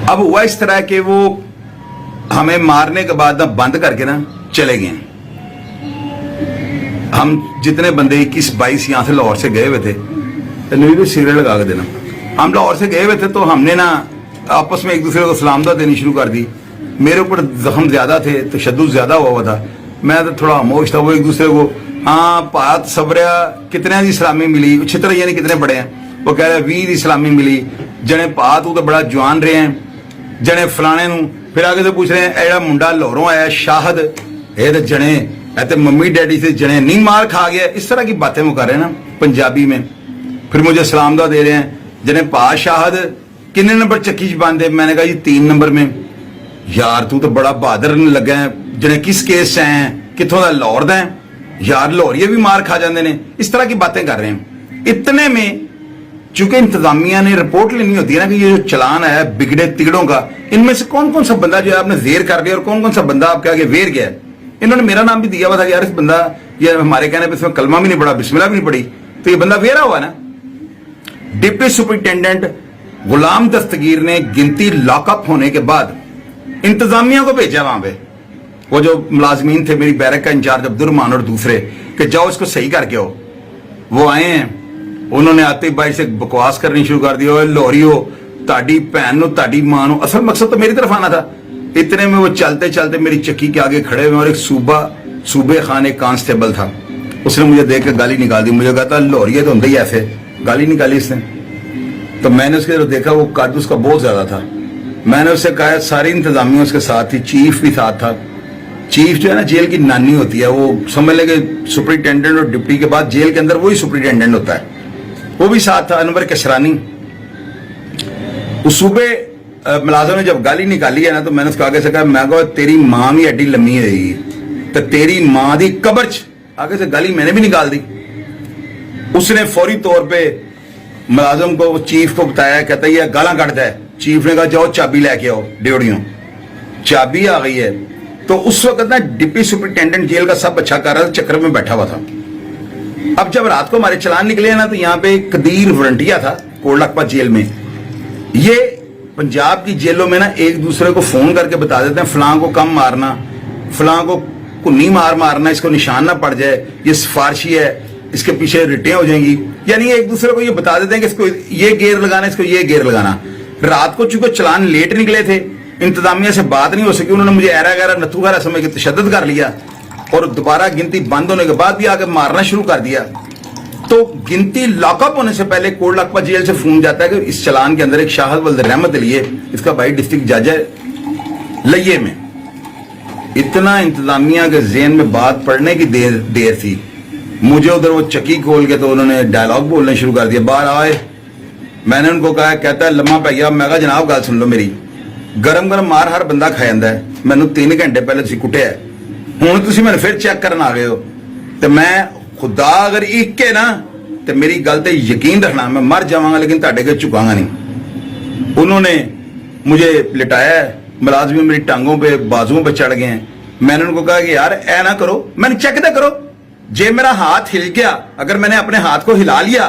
अब हुआ इस तरह कि वो हमें मारने के बाद ना बंद करके ना चले गए। हम जितने बंदे 21-22 यहाँ से लाहौर से गए हुए थे, नहीं भी सीरियल लगा के देना, हम लाहौर से गए हुए थे, तो हमने ना आपस में एक दूसरे को सलामत देनी शुरू कर दी। मेरे ऊपर जख्म ज्यादा थे, तशद्दुद ज्यादा हुआ था, मैं तो थोड़ा खामोश था। वो एक दूसरे को हाँ पात सबरिया कितने की सलामी मिली, अच्छी तरह यानी कितने बड़े हैं, वो कह रहे 20 की सलामी मिली, जने पा तू तो बड़ा जवान रहे हैं, जने फलाने नू। फिर आगे से पूछ रहे हैं एड़ा मुंडा लाहौरों आया शाहद, ये तो जने ऐसे मम्मी डैडी से जने नहीं मार खा गया। इस तरह की बातें वो कर रहे हैं ना पंजाबी में। फिर मुझे सलामदा दे रहे हैं, जने पा शाहद किन्ने नंबर चक्की च बंद है। मैंने कहा जी 3 नंबर में। यार तू तो बड़ा बहादुर लगा है, जने किस केस से आए हैं, कितों का लाहौर दा है यार, लाहौरिये भी मार खा जाते हैं। इस तरह की बातें कर रहे हैं। इतने में चूंकि इंतजामिया ने रिपोर्ट लेनी होती है ना कि ये जो चलान आया बिगड़े तिगड़ों का, इनमें से कौन कौन सा बंदा जो है आपने जेर कर लिया और कौन कौन सा बंदा आपके आगे वेर गया है। इन्होंने मेरा नाम भी दिया हुआ था कि यार इस बंदा, ये हमारे कहने पर इसमें कलमा भी नहीं पड़ा, बिस्मिल्लाह भी नहीं पड़ी, तो ये बंदा वेरा हुआ ना। डिप्टी सुपरिटेंडेंट गुलाम दस्तगीर ने गिनती लॉकअप होने के बाद इंतजामिया को भेजा वहां पे, वो जो मुलाजमीन थे, मेरी बैरक का इंचार्ज अब्दुर्रहमान और दूसरे, कि जाओ इसको सही करके आओ। वो आए हैं, उन्होंने आते भाई से बकवास करनी शुरू कर दी, लाहौरी हो, ताड़ी भैन नो, ताड़ी मां नो। असल मकसद तो मेरी तरफ आना था। इतने में वो चलते चलते मेरी चक्की के आगे खड़े हुए और एक सूबे खान एक कांस्टेबल था, उसने मुझे देख के गाली निकाल दी। मुझे कहा था लाहौरिये तो होंगे ही ऐसे, गाली निकाली इसने। तो मैंने उसके जो देखा वो कद उसका बहुत ज्यादा था। मैंने उससे कहा, सारी इंतजामिया उसके साथ थी, चीफ भी साथ था। चीफ जो है ना जेल की नानी होती है, वो समझ लेंगे सुपरिटेंडेंट और डिप्टी के बाद जेल के अंदर वही सुपरिटेंडेंट होता है, वो भी साथ था, अनवर कसरानी। उस सूबे मुलाजिम ने जब गाली निकाली है ना, तो मैंने उसको आगे से कहा, मैं कहा तेरी मां भी एडी लम्मी होगी तो तेरी मां दी कब्र च। आगे से गाली मैंने भी निकाल दी। उसने फौरी तौर पे मुलाजिम को, चीफ को बताया, कहता है गाला काटता है। चीफ ने कहा जाओ चाबी लेके आओ ड्योड़ियों। चाबी आ गई है। तो उस वक्त ना डिप्टी सुपरिटेंडेंट जेल का सब अच्छा कर रहा था, चक्कर में बैठा हुआ था। अब जब रात को हमारे चलान निकले ना, तो यहाँ पे कदीर वरंटिया था कोट लखपत जेल में। ये पंजाब की जेलों में ना एक दूसरे को फोन करके बता देते हैं फलां को कम मारना, फलां को कुन्नी मारना, इसको निशान ना पड़ जाए, ये सिफारशी है, इसके पीछे रिटें हो जाएंगी। यानी एक दूसरे को ये बता देते हैं कि इसको ये गेयर लगाना, इसको ये गेयर लगाना। रात को चूंकि चलान लेट निकले थे, इंतजामिया से बात नहीं हो सकी, उन्होंने मुझे ऐरा गैरा नथू गैरा समझ के तशद्दुद कर लिया और दोबारा गिनती बंद होने के बाद भी आके मारना शुरू कर दिया। तो गिनती लॉकअप होने से पहले कोट लखपत जेल से फोन जाता है कि इस चलान के अंदर एक शाहद वल्द रहमत अली है, इसका भाई डिस्ट्रिक्ट जज है लइये में। इतना इंतजामिया के ज़हन में बात पढ़ने की देर थी। मुझे उधर वो चक्की खोल के तो उन्होंने डायलॉग बोलने शुरू कर दिया। बाहर आए, मैंने उनको कहा, कहता है लम्मा भैया। मैं कहा जनाब गल सुन लो मेरी, गरम गरम मार हर बंदा खा जाता है, मैनू 3 घंटे पहले तुसीं कुटिया है, हुण तुसीं मैनूं फिर चेक करन आ गए हो। तो मैं खुदा अगर एक है ना तो मेरी गल ते यकीन रखना, मैं मर जावांगा लेकिन तुहाडे अगे झुकांगा नहीं। उन्होंने मुझे लिटाया, मुलाजमी मेरी टांगों पे बाजुओं पे चढ़ गए हैं। मैंने उनको कहा कि यार ऐ ना करो, मैंने चेक तो करो, जे मेरा हाथ हिल गया, अगर मैंने अपने हाथ को हिला लिया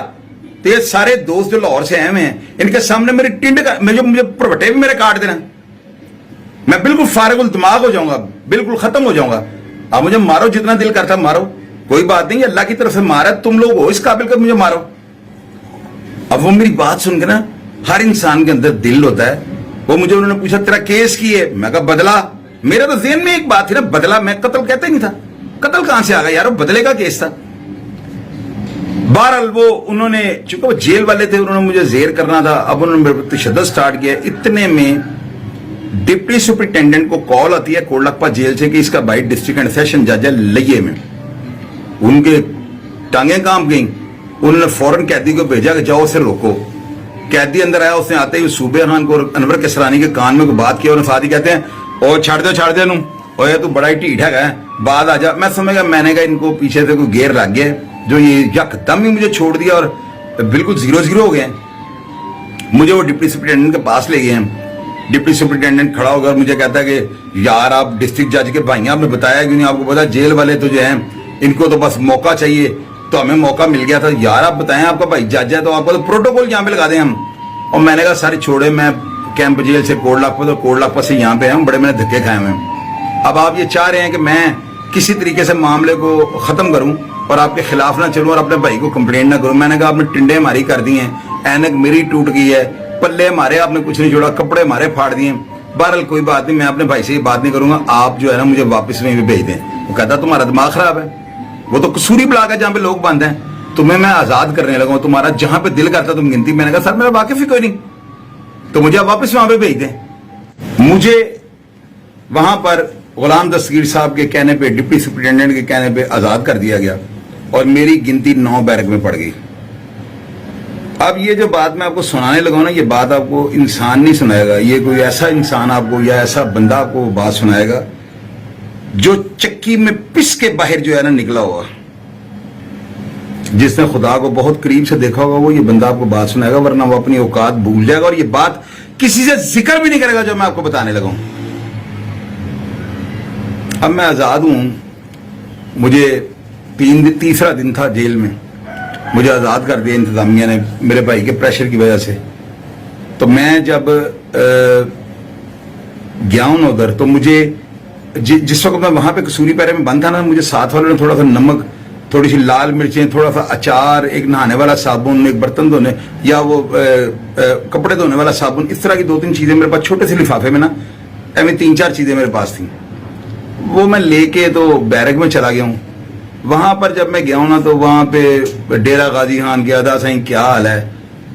तो ये सारे दोस्त जो लाहौर से आए हुए हैं, इनके सामने मेरी टिंड का मुझे प्रवटे भी मेरे काट देना, मैं बिल्कुल फारिगुल दिमाग हो जाऊंगा, बिल्कुल खत्म हो जाऊंगा। अब मुझे मारो, जितना दिल करता मारो, कोई बात नहीं, अल्लाह की तरफ से मारा, तुम लोग हो इस काबिल कर मुझे मारो। अब वो मेरी बात सुन के ना, हर इंसान के अंदर दिल होता है। वो मुझे उन्होंने पूछा तेरा केस की है, मैं कहा बदला। मेरे तो ज़हन में एक बात थी ना, बदला, मैं कत्ल कहते नहीं था, कत्ल कहां से आ गया यार, वो बदले का केस था। बहरहाल वो उन्होंने, चूंकि वो जेल वाले थे, उन्होंने मुझे जेर करना था। अब उन्होंने मेरे पर तशद्दुद स्टार्ट किया। इतने में डिप्टी सुपरिटेंडेंट को कॉल आती है कोट लखपत जेल से कि इसका भाई डिस्ट्रिक्ट एंड सेशन जज है लइये में। उनके टांगे कांप गई। उन्होंने फौरन कैदी को भेजा कि जाओ उसे रोको। कैदी अंदर आया, उसने आते ही सूबे खान को और अनवर कसरानी के कान में कोई बात की और साथ ही कहते हैं और छाड़ दे नू, और तू बड़ा ही ढीठ है, बाद आ जा। मैं समझ गया, मैंने कहा इनको पीछे से कोई गेर लग गया, जो ये यकदम ही मुझे छोड़ दिया और बिल्कुल 0-0 हो गए। मुझे वो डिप्टी सुपरिटेंडेंट के पास ले गए हैं। डिप्टी सुपरिटेंडेंट खड़ा होकर मुझे कहता है कि यार आप डिस्ट्रिक्ट जज के भाई, आपने बताया क्यों नहीं, आपको पता जेल वाले तो जो हैं इनको तो बस मौका चाहिए, तो हमें मौका मिल गया था। यार आप बताएं, आपका भाई जज है तो आपको तो प्रोटोकॉल यहाँ पे लगा दें हम। और मैंने कहा सारी छोड़े, मैं कैंप जेल से कोटलापा, तो कोटलापा से यहाँ पे हम बड़े मैंने धक्के खाए हुए हैं। अब आप ये चाह रहे हैं कि मैं किसी तरीके से मामले को खत्म करूं और आपके खिलाफ ना चलूं और अपने भाई को कंप्लेंट ना करूं। मैंने कहा आपने टिंडे हमारी कर दी हैं, ऐनक मेरी टूट गई है, पल्ले हमारे आपने कुछ नहीं छोड़ा, कपड़े हमारे फाड़ दिए। बहरहाल कोई बात नहीं, मैं अपने भाई से ये बात नहीं करूंगा, आप जो है ना मुझे वापस में भी भेज दें। वो कहता तुम्हारा दिमाग खराब है, वो तो कसूरी ब्लॉक है जहाँ पे लोग बंद हैं, तुम्हें मैं आजाद करने लगा, तुम्हारा जहां पे दिल करता तुम गिनती। मैंने कहा सर मेरा वाकिफ ही कोई नहीं, तो मुझे आप वापस वहां पे भेज दें। मुझे वहां पर गुलाम दस्तगीर साहब के कहने पे, डिप्टी सुपरिटेंडेंट के कहने पे आजाद कर दिया गया और मेरी गिनती 9 बैरक में पड़ गई। अब ये जो बात मैं आपको सुनाने लगा ना, ये बात आपको इंसान नहीं सुनाएगा, ये कोई ऐसा इंसान आपको या ऐसा बंदा आपको बात सुनाएगा जो चक्की में पिस के बाहर जो है ना निकला हुआ, जिसने खुदा को बहुत करीब से देखा होगा, वो ये बंदा आपको बात सुनाएगा, वरना वो अपनी औकात भूल जाएगा और ये बात किसी से जिक्र भी नहीं करेगा जो मैं आपको बताने लगा हूं। अब मैं आजाद हूं, मुझे तीसरा दिन था जेल में, मुझे आजाद कर दिया इंतजामिया ने मेरे भाई के प्रेशर की वजह से। तो मैं जब गया हूं उधर, तो मुझे जिस वक्त मैं वहां पे कसूरी पैरे में बंद था ना, मुझे साथ वालों ने थोड़ा सा नमक, थोड़ी सी लाल मिर्चें, थोड़ा सा अचार, एक नहाने वाला साबुन, एक बर्तन धोने या वो कपड़े धोने वाला साबुन, इस तरह की 2-3 चीजें मेरे पास छोटे से लिफाफे में ना, ऐसी 3-4 चीजें मेरे पास थी। वो मैं लेके तो बैरक में चला गया हूँ। वहां पर जब मैं गया हूं ना, तो वहां पे डेरा गाजी खान के अदा साईं क्या हाल है,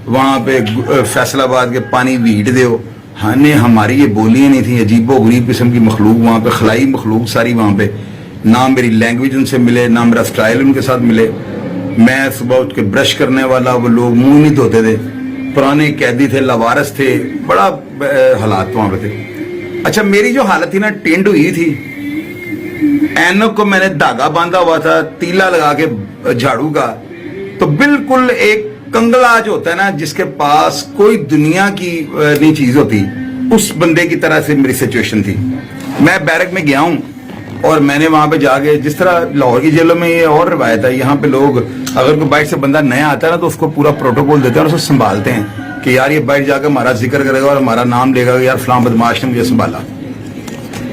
वहां पे फैसलाबाद के पानी वीट दो, हाँ ने हमारी ये बोलियां नहीं थी, अजीबो गरीब किस्म की मखलूक वहां पे, खलाई मखलूक सारी वहां पे, ना मेरी लैंग्वेज उनसे मिले, ना मेरा स्टाइल उनके साथ मिले। मैं सुबह उठ के ब्रश करने वाला, वो लोग मुंह नहीं धोते थे, पुराने कैदी थे, लवारस थे, बड़ा हालात वहां पे थे। अच्छा मेरी जो हालत थी ना, टेंड हुई थी, ऐनक को मैंने धागा बांधा हुआ था, तीला लगा के झाड़ू का, तो बिल्कुल एक कंगला जो होता है ना, जिसके पास कोई दुनिया की नहीं चीज होती, उस बंदे की तरह से मेरी सिचुएशन थी। मैं बैरक में गया हूं और मैंने वहां पे जाके, जिस तरह लाहौर की जेलों में ये और रिवायत है, यहाँ पे लोग अगर कोई बाइट से बंदा नया आता है ना, तो उसको पूरा प्रोटोकॉल देते हैं और उसको संभालते हैं कि यार ये बाइट जाकर हमारा जिक्र करेगा और हमारा नाम लेगा, यार फलां बदमाश ने मुझे संभाला।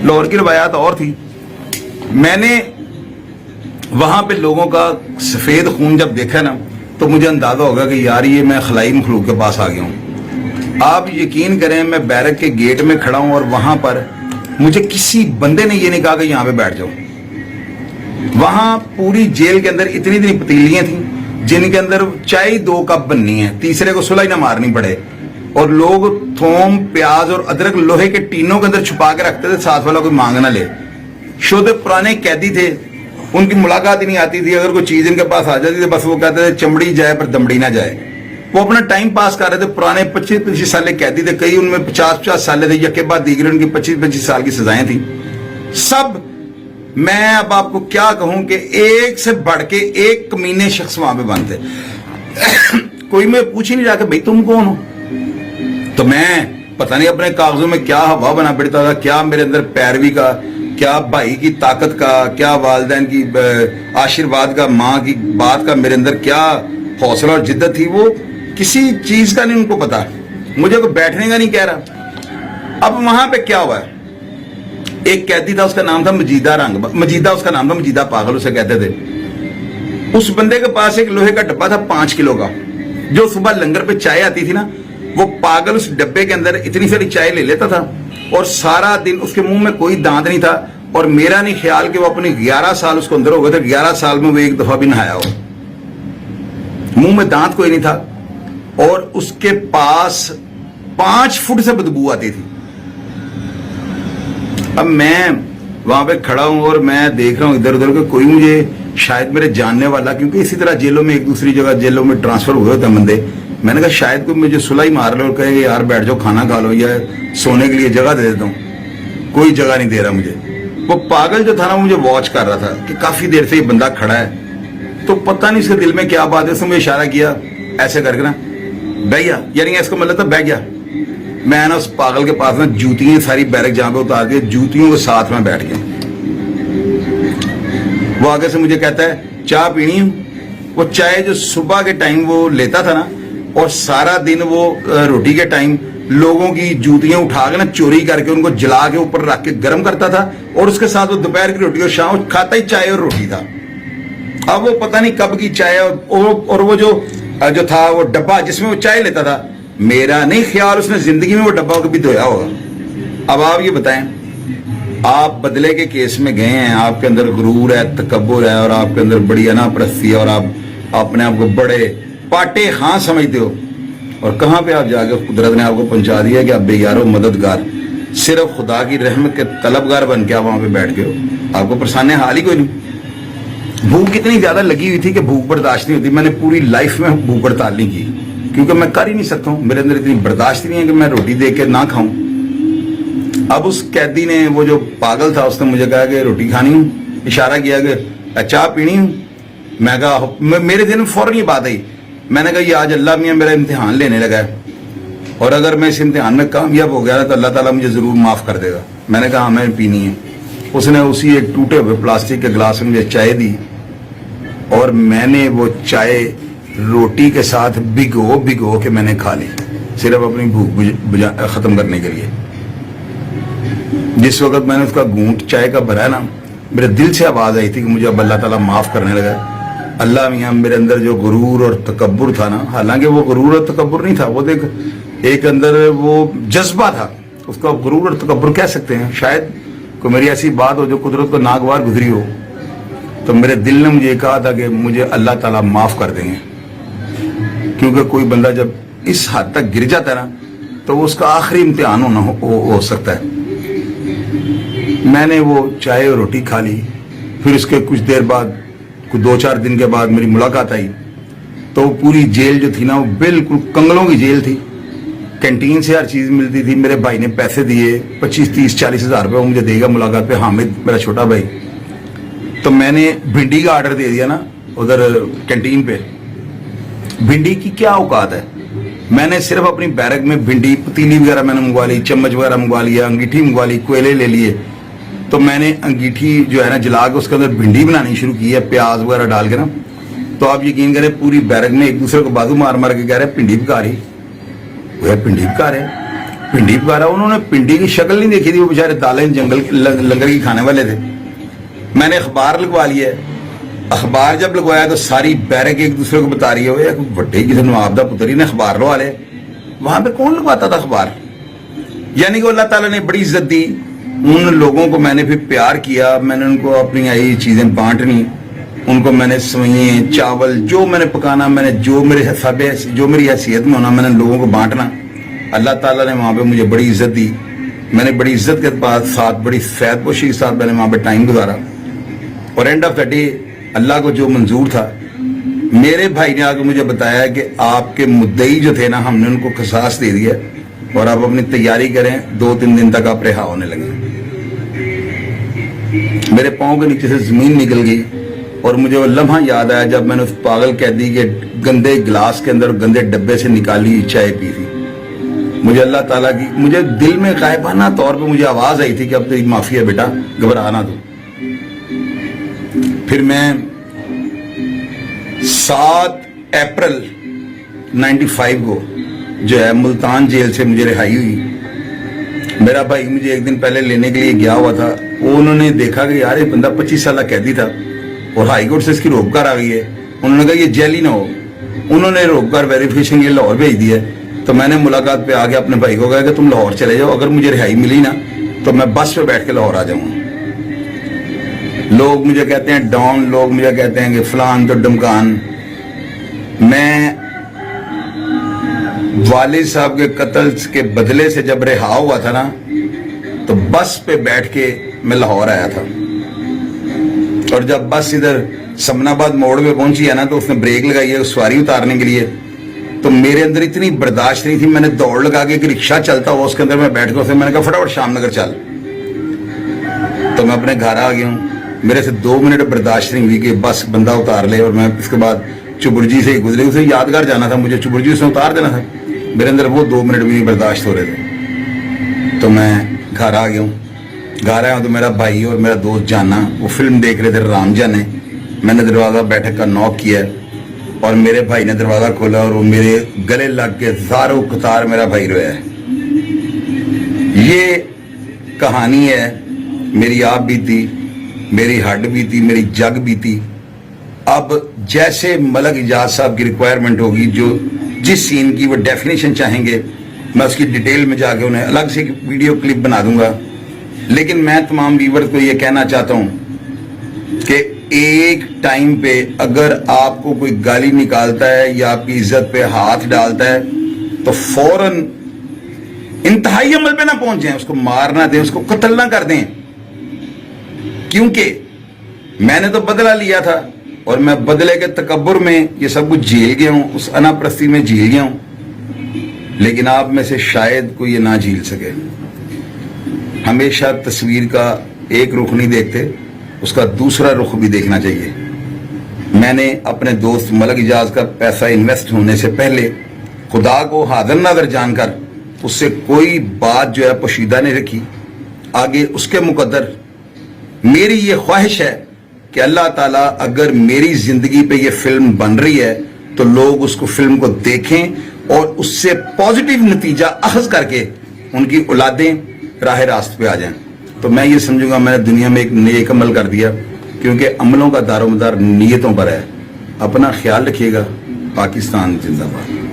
लाहौर की रिवायत और थी। मैंने वहां पे लोगों का सफेद खून जब देखा ना, तो मुझे अंदाजा होगा कि यार ये मैं खलाई मखलूक के पास आ गया हूं। आप यकीन करें, मैं बैरक के गेट में खड़ा हूं और वहां पर मुझे किसी बंदे ने ये नहीं कहा कि यहां पे बैठ जाओ। वहां पूरी जेल के अंदर इतनी इतनी पतीलियां थी जिनके अंदर चाय 2 कप बननी है, तीसरे को सुलह ना मारनी पड़े, और लोग थोम, प्याज और अदरक लोहे के टीनों के अंदर छुपा के रखते थे, साथ वाला कोई मांग ना ले। शुद्ध पुराने कैदी थे, उनकी मुलाकात ही नहीं आती थी, अगर कोई चीज इनके पास आ जाती थी बस वो कहते थे चमड़ी जाए पर दमड़ी ना जाए। वो अपना टाइम पास कर रहे थे। पुराने 25-25 साल कैदी थे, कई उनमें 50-50 साल थे, यके बाद दीगर उनकी 25-25 साल की सजाएं थी सब। मैं अब आपको क्या कहूं कि एक से बढ़ के एक कमीने शख्स वहां पे बंद थे। कोई मैं पूछ ही नहीं रहा कि भाई तुम कौन हो। तो मैं पता नहीं अपने कागजों में क्या हवा बना बिड़ता था, क्या मेरे अंदर पैरवी का, क्या भाई की ताकत का, क्या वालिदैन की आशीर्वाद का, माँ की बात का मेरे अंदर क्या हौसला और जिद्दत थी, वो किसी चीज का नहीं उनको पता। मुझे कोई बैठने का नहीं कह रहा। अब वहां पे क्या हुआ है, एक कैदी था, उसका नाम था मजीदा रंग, मजीदा उसका नाम था, मजीदा पागल उसे कहते थे। उस बंदे के पास एक लोहे का डब्बा था 5 किलो का, जो सुबह लंगर पे चाय आती थी ना, वो पागल उस डब्बे के अंदर इतनी सारी चाय ले लेता था और सारा दिन उसके मुंह में कोई दांत नहीं था। और मेरा नहीं ख्याल कि वो अपने 11 साल उसको अंदर हो गए थे, 11 साल में वो एक दफा भी नहाया हो, मुंह में दांत कोई नहीं था, और उसके पास 5 फुट से बदबू आती थी। अब मैं वहां पे खड़ा हूं और मैं देख रहा हूं इधर उधर के कोई मुझे शायद मेरे जानने वाला, क्योंकि इसी तरह जेलों में एक दूसरी जगह जेलों में ट्रांसफर हुए होते बंदे, मैंने कहा शायद कोई मुझे सुलह ही मार लो और कहे यार बैठ जाओ खाना खा लो या सोने के लिए जगह दे देता हूं। कोई जगह नहीं दे रहा मुझे। वो पागल जो था ना, मुझे वॉच कर रहा था कि काफी देर से ये बंदा खड़ा है, तो पता नहीं इसके दिल में क्या बात है, उसने मुझे इशारा किया ऐसे करके ना, बह गया, यानी इसको मतलब था बह गया। मैं ना उस पागल के पास ना जूतियां सारी बैरक जहां पे उतार के जूतियों के साथ में बैठ गया। वो आगे से मुझे कहता है चाय पीनी है। वो चाय जो सुबह के टाइम वो लेता था ना, और सारा दिन वो रोटी के टाइम लोगों की जूतियां उठा के ना चोरी करके उनको जला के ऊपर रख के गर्म करता था, और उसके साथ वो दोपहर की रोटी और शाम खाता ही चाय और रोटी था। अब वो पता नहीं कब की चाय, और वो जो था वो डब्बा जिसमें वो चाय लेता था, मेरा नहीं ख्याल उसने जिंदगी में वो डब्बा कभी धोया होगा। अब आप ये बताएं, आप बदले के केस में गए हैं, आपके अंदर गुरूर है, तकब्बुर है, और आपके अंदर बड़ी अनापरस्ती है, और आप अपने आप को बड़े पाटे खां समझते हो, और कहां पे आप जाके कुदरत ने आपको पहुंचा दिया कि आप बेयारो मददगार, सिर्फ खुदा की रहमत के तलबगार बन के आप वहां पे बैठ गए हो। आपको परेशानी हाल ही कोई नहीं। भूख इतनी ज्यादा लगी हुई थी कि भूख बर्दाश्त नहीं होती। मैंने पूरी लाइफ में भूख हड़ताल नहीं की, क्योंकि मैं कर ही नहीं सकता हूं, मेरे अंदर इतनी बर्दाश्त नहीं है कि मैं रोटी दे के ना खाऊं। अब उस कैदी ने, वो जो पागल था, उसने मुझे कहा कि रोटी खानी हूं, इशारा किया कि चाय पीनी हूं। मैं कहा, मेरे दिल में फौरन ये बात आई, मैंने कहा ये आज अल्लाह मियां मेरा इम्तिहान लेने लगा है, और अगर मैं इस इम्तिहान में कामयाब हो गया ना तो अल्लाह ताला मुझे जरूर माफ कर देगा। मैंने कहा हमें पीनी है। उसने उसी एक टूटे हुए प्लास्टिक के गिलास में मुझे चाय दी, और मैंने वो चाय रोटी के साथ भिगो के मैंने खा ली, सिर्फ अपनी भूख खत्म करने के लिए। जिस वक्त मैंने उसका घूंट चाय का भरा ना, मेरे दिल से आवाज आई थी कि मुझे अब अल्लाह ताला माफ करने लगा। अल्लाह मियां मेरे अंदर जो गुरूर और तकब्बुर था ना, हालांकि वो गुरूर और तकब्बुर नहीं था, वो एक अंदर वो जज्बा था, उसको आप गुरूर और तकब्बुर कह सकते हैं। शायद कोई मेरी ऐसी बात हो जो कुदरत को नागवार गुजरी हो, तो मेरे दिल ने मुझे कहा था कि मुझे अल्लाह ताला माफ कर देंगे, क्योंकि कोई बंदा जब इस हद तक गिर जाता है ना, तो उसका आखिरी इम्तिहान हो सकता है। मैंने वो चाय और रोटी खा ली। फिर उसके कुछ देर बाद, कुछ 2-4 दिन के बाद मेरी मुलाकात आई, तो पूरी जेल जो थी ना, वो बिल्कुल कंगलों की जेल थी। कैंटीन से हर चीज मिलती थी। मेरे भाई ने पैसे दिए, 25, 30, 40 हजार रुपये वो मुझे देगा मुलाकात पे, हामिद मेरा छोटा भाई। तो मैंने भिंडी का ऑर्डर दे दिया ना उधर कैंटीन पे। भिंडी की क्या औकात है, मैंने सिर्फ अपनी बैरक में भिंडी, पतीली वगैरह मैंने मंगवा ली, चम्मच वगैरह मंगवा लिया, अंगीठी मंगवा ली, कोयले ले लिए। तो मैंने अंगीठी जो है ना जला के उसके अंदर भिंडी बनानी शुरू की है, प्याज वगैरह डाल के ना। तो आप यकीन करें, पूरी बैरक में एक दूसरे को बाजू मार मार के कह रहे भिंडी पका रही, वो भिंडी पका रहे, भिंडी पका रहा। उन्होंने भिंडी की शक्ल नहीं देखी थी, वो बेचारे दालें जंगल लंगर की खाने वाले थे। मैंने अखबार लगवा लिया। अखबार जब लगवाया तो सारी बैरक एक दूसरे को बता रही है, बड्डे किसी नवाब दा पुत्री ने अखबार लगा ले। वहां पे कौन लगवाता था अखबार? यानी कि अल्लाह ताला ने बड़ी इज्जत दी उन लोगों को। मैंने फिर प्यार किया, मैंने उनको अपनी आई चीजें बांटनी, उनको मैंने सवैये, चावल जो मैंने पकाना, मैंने जो मेरे हिसाबे, जो मेरी हैसियत में होना, मैंने लोगों को बांटना। अल्लाह ताला ने वहां पे मुझे बड़ी इज्जत दी। मैंने बड़ी इज्जत के साथ, बड़ी फैदपोशी के साथ मैंने वहां पे टाइम गुजारा। और एंड ऑफ द डे अल्लाह को जो मंजूर था, मेरे भाई ने आकर मुझे बताया कि आपके मुद्दई जो थे ना, हमने उनको खसास दे दिया और आप अपनी तैयारी करें, 2-3 दिन तक आप रिहा होने लगे। मेरे पाँव के नीचे से जमीन निकल गई और मुझे वो लम्हा याद आया जब मैंने उस पागल कैदी के गंदे गिलास के अंदर गंदे डब्बे से निकाली चाय पी थी। मुझे अल्लाह ताला की, मुझे दिल में गायबाना तौर पे मुझे आवाज आई थी कि अब तेरी माफी है बेटा, घबराना तू। फिर मैं 7 अप्रैल 95 को जो है मुल्तान जेल से मुझे रिहाई हुई। मेरा भाई मुझे एक दिन पहले लेने के लिए गया हुआ था। वो उन्होंने देखा कि यार ये बंदा 25 साल कैदी था और हाई कोर्ट से इसकी रोककर आ गई है। उन्होंने कहा ये जेल ही ना हो। उन्होंने रोककर वेरिफिकेशन के लिए लाहौर भेज दिया। तो मैंने मुलाकात पे आके अपने भाई को कहा कि तुम लाहौर चले जाओ, अगर मुझे रिहाई मिली ना तो मैं बस पे बैठ के लाहौर आ जाऊंगा। लोग मुझे कहते हैं डॉन, लोग मुझे कहते हैं कि फलान तो डमकान। मैं वालिद साहब के कत्ल के बदले से जब रिहा हुआ था ना, तो बस पे बैठ के मैं लाहौर आया था। और जब बस इधर समनाबाद मोड़ पे पहुंची है ना, तो उसने ब्रेक लगाई है सवारी उतारने के लिए। तो मेरे अंदर इतनी बर्दाश्त नहीं थी, मैंने दौड़ लगा के एक रिक्शा चलता हुआ उसके अंदर मैं बैठ के, उसे मैंने कहा फटाफट शामनगर चल। तो मैं अपने घर आ गया हूँ। मेरे से 2 मिनट बर्दाश्त नहीं हुई कि बस बंदा उतार ले। और मैं इसके बाद चुबुर्जी से ही गुजरे, उसे यादगार जाना था मुझे, चुबुर्जी से उतार देना था। मेरे अंदर वो 2 मिनट भी नहीं बर्दाश्त हो रहे थे। तो मैं घर आ गया हूँ। घर आया हूँ तो मेरा भाई और मेरा दोस्त जाना वो फिल्म देख रहे थे राम जाने। मैंने दरवाजा बैठक का नॉक किया और मेरे भाई ने दरवाजा खोला और वो मेरे गले लग के ज़ारो कतार मेरा भाई रोया है। ये कहानी है मेरी आप बीती, मेरी हड्ड बीती, मेरी जग बीती। अब जैसे मलक इजाज साहब की रिक्वायरमेंट होगी, जो जिस सीन की वो डेफिनेशन चाहेंगे, मैं उसकी डिटेल में जाके उन्हें अलग से एक वीडियो क्लिप बना दूंगा। लेकिन मैं तमाम व्यूअर्स को ये कहना चाहता हूं कि एक टाइम पे अगर आपको कोई गाली निकालता है या आपकी इज्जत पे हाथ डालता है तो फौरन इंतहाई अमल पे ना पहुंच जाएं, उसको मार ना दें, उसको कत्ल ना कर दें। क्योंकि मैंने तो बदला लिया था और मैं बदले के तकब्बुर में ये सब कुछ झेल गया हूं, उस अनापरस्ती में झेल गया हूं। लेकिन आप में से शायद कोई ये ना झेल सके। हमेशा तस्वीर का एक रुख नहीं देखते, उसका दूसरा रुख भी देखना चाहिए। मैंने अपने दोस्त मलक इजाज का पैसा इन्वेस्ट होने से पहले खुदा को हाजिर नाज़र जानकर उससे कोई बात जो है पोशीदा नहीं रखी। आगे उसके मुकद्दर मेरी ये ख्वाहिश है कि अल्लाह ताला अगर मेरी जिंदगी पे ये फिल्म बन रही है तो लोग उसको फिल्म को देखें और उससे पॉजिटिव नतीजा अखज़ करके उनकी औलादें राह रास्त पे आ जाएं। तो मैं ये समझूंगा मैंने दुनिया में एक नेक अमल कर दिया, क्योंकि अमलों का दारोमदार नीयतों पर है। अपना ख्याल रखिएगा। पाकिस्तान जिंदाबाद।